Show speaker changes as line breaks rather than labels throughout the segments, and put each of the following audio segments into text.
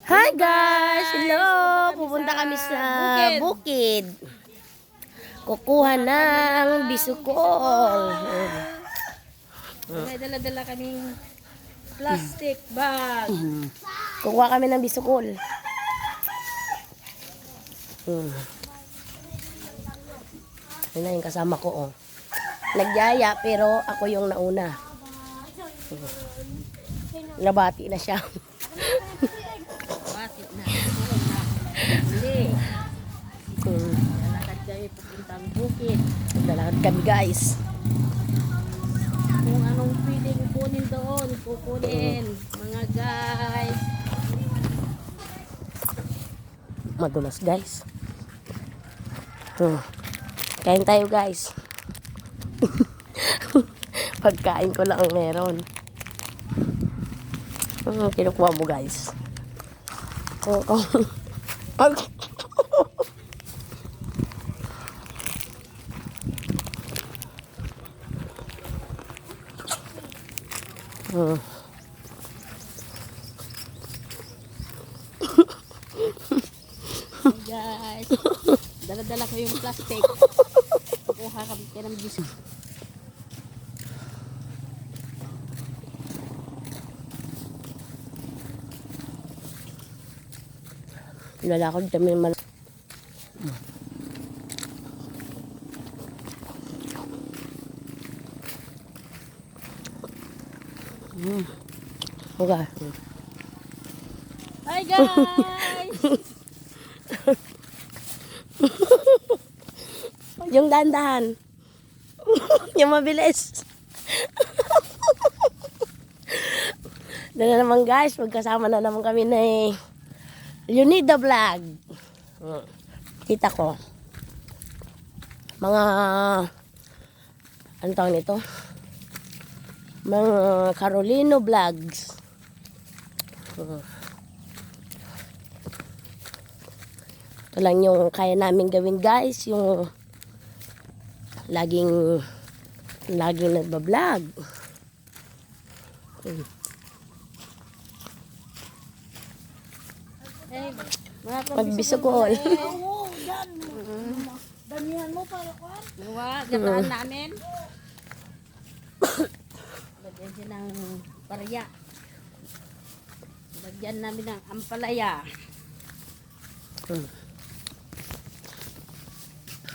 Hi guys! Hello! Pupunta kami sa bukid. Kukuha ng bisukol.
May dala-dala kaming plastic bag.
Kukuha kami ng bisukol. Yun na yung kasama ko, oh. Nagyaya, pero ako yung nauna. Nabati na siya.
Bakit na? Hindi. Lalakad kayo papuntang bukid.
Lalakad kami guys.
Kung anong pwedeng kunin doon, kukunin. Mga guys.
Madulas guys. Kain tayo guys. Pagkain ko lang ang meron. Kinukuha mo guys.
Guys. Dala-dala ko yung plastic. Kukuha kami kayo ng biscuit.
Lalakad kami mal... Okay.
Hi guys!
Yung dahan-dahan. Yung mabilis. Doon na naman guys, magkasama na naman kami na Leonida Vlog. Kita ko. Mga, ano tawag nito? Mga Carolino Vlogs. Ito lang yung kaya namin gawin guys, yung laging nagbablog.
Hey, mga
Magbisukol.
damihan mo para kwan? Gataan namin. Lagyan siya ng parya. Lagyan namin ng ampalaya.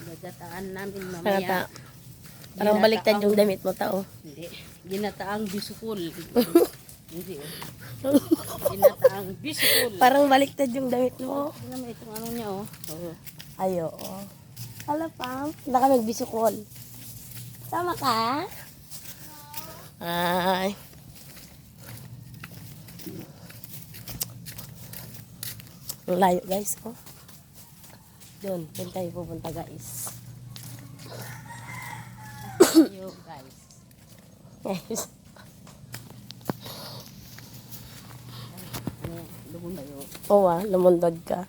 Nagataan namin mamaya.
Parang baliktad yung damit mo tao.
Hindi. Ginataang bisukol. Hindi. Ginataang bisukol.
Parang baliktad yung damit mo.
Tingnan mo itong ano niya, oh.
Ayo. Hala pa. Wala ka nagbisukol. Tama ka? Ay. Ang layo guys, oh. Doon tayo pupunta guys.
Yo, guys.
Guys.
Lumundayo.
Oo lumundod ka.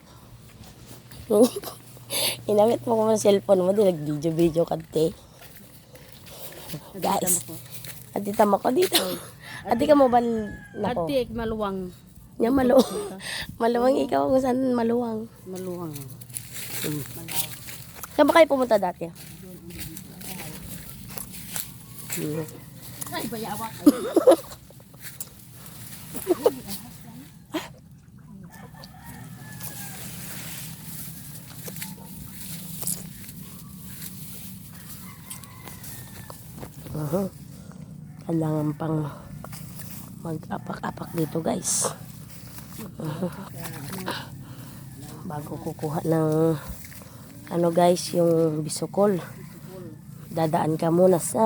Inamit mo ko ng cellphone mo, di nag-video ka, te. Guys. Atita mo ko dito. Ati ka mo ba nako?
Atik, maluwang.
Nya maluwang. Maluwang ikaw kung saan maluwang.
Maluwang.
Saan ba kayo pumunta dati?
Ay, bayawak.
Kailangan pang mag-apak-apak dito guys. Bago kukuha ng ano guys, yung bisukol. Dadaan ka muna sa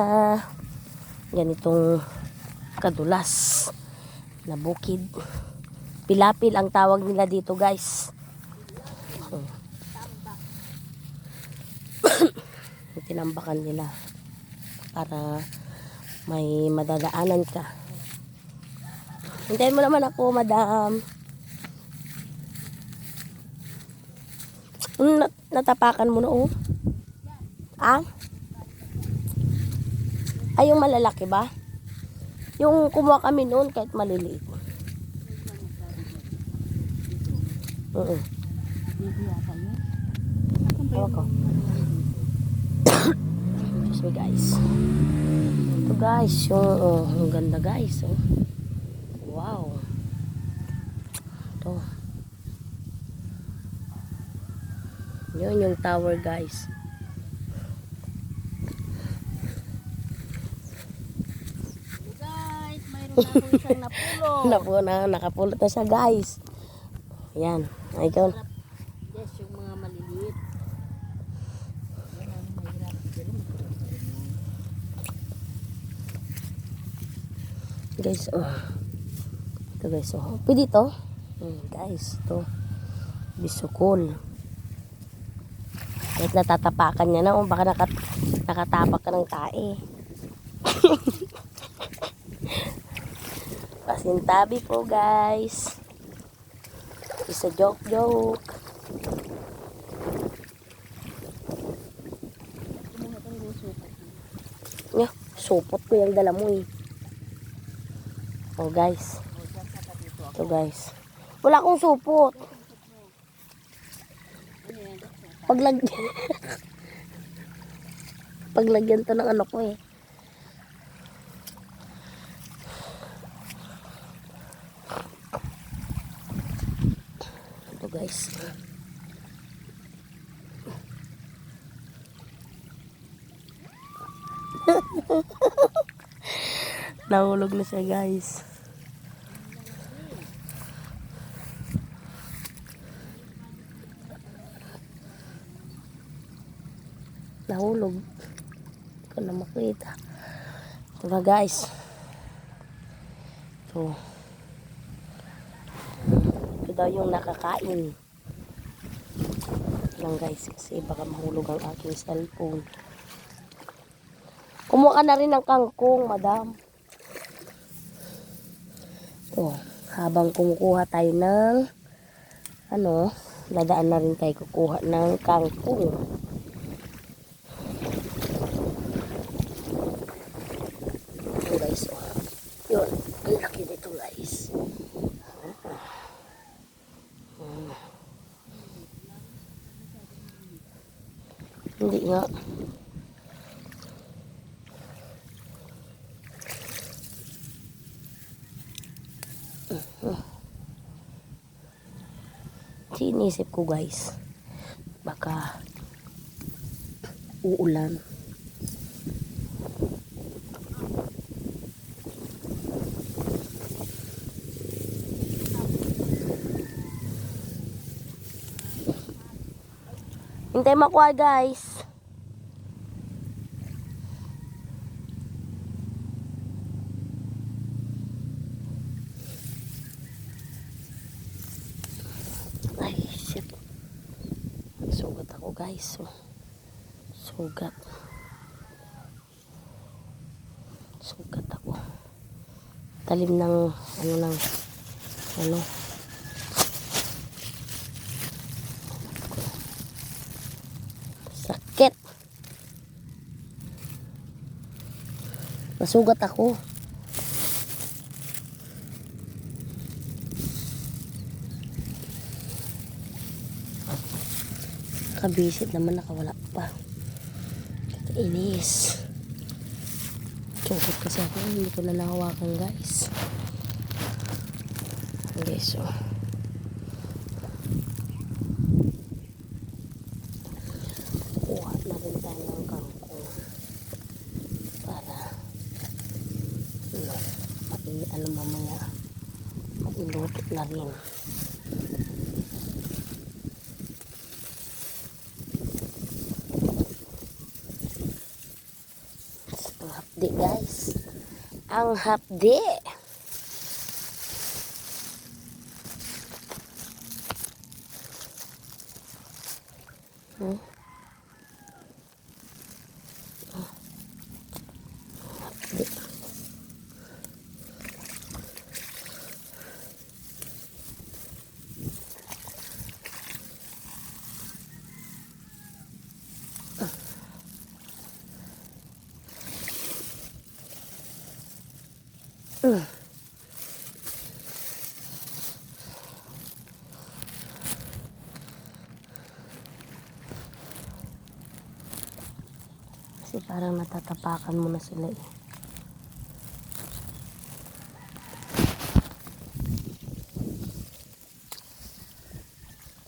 ganitong kadulas na bukid. Pilapil ang tawag nila dito guys. Tinambakan nila para may madadaanan ka. Hintayin mo naman ako, madam. Natapakan mo na, oh. Ah? Ay, yung malalaki ba? Yung kumuha kami noon kahit maliliit. Oo.
Dito yata yun. Asan ba
Ewan
yung
ko.
manuwali dito?
Excuse me guys. Ito guys, ang ganda guys. Oh. Wow. Ito. Yun yung tower guys.
Guys, mayroon na ako isang napulo.
Nakapulot na siya guys. Yan. Ay, ikaw.
Sarap. Yes, yung mga maliliit. Yan ang mahirap. Pero masarap pa rin yun.
Guys, ito guys, pwede ito. Guys, ito. Bisukol. Kahit natatapakan niya na, baka nakatapak ka ng tae. Pasintabi po guys. Isa joke.
Kumuha tayo ng sukat.
Nya, supot ko yung dala mo eh. Oh guys.
O, dyan ka pa dito ako.
Ito guys. Wala akong supot.
Ano yan?
Paglagyan to ng ano ko eh. Ito guys. Nahulog na siya guys. Nahulog. Hindi ko na makita. Ito na guys. Ito. Ito daw yung nakakain. Ito lang guys. Kasi baka mahulog ang aking cellphone. Kumuha ka na rin ng kangkong, madam. Ito. Habang kumukuha tayo ng dadaan na rin tayo kukuha ng kangkong. Guys, yun, ang laki nito guys. Hindi nga. Sinisip ko guys, baka uulan. Hintay makuha guys. Ay shit. Sugat ako guys. Sugat ako. Talim ng sakit. Nasugat ako. Kabisit naman, nakawala pa. Inis. Sugat kasi ako, hindi ko na nahawakan guys. Okay, so kuha na rin tayo ng kangkong para mamaya mailuto na rin. Ang hapdi guys, ang hapdi. Hapdi. Kasi parang natatapakan mo na sila eh.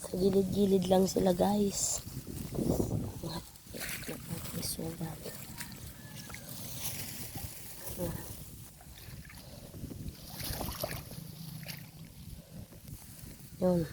Sa gilid-gilid lang sila guys. Sugat. Yun.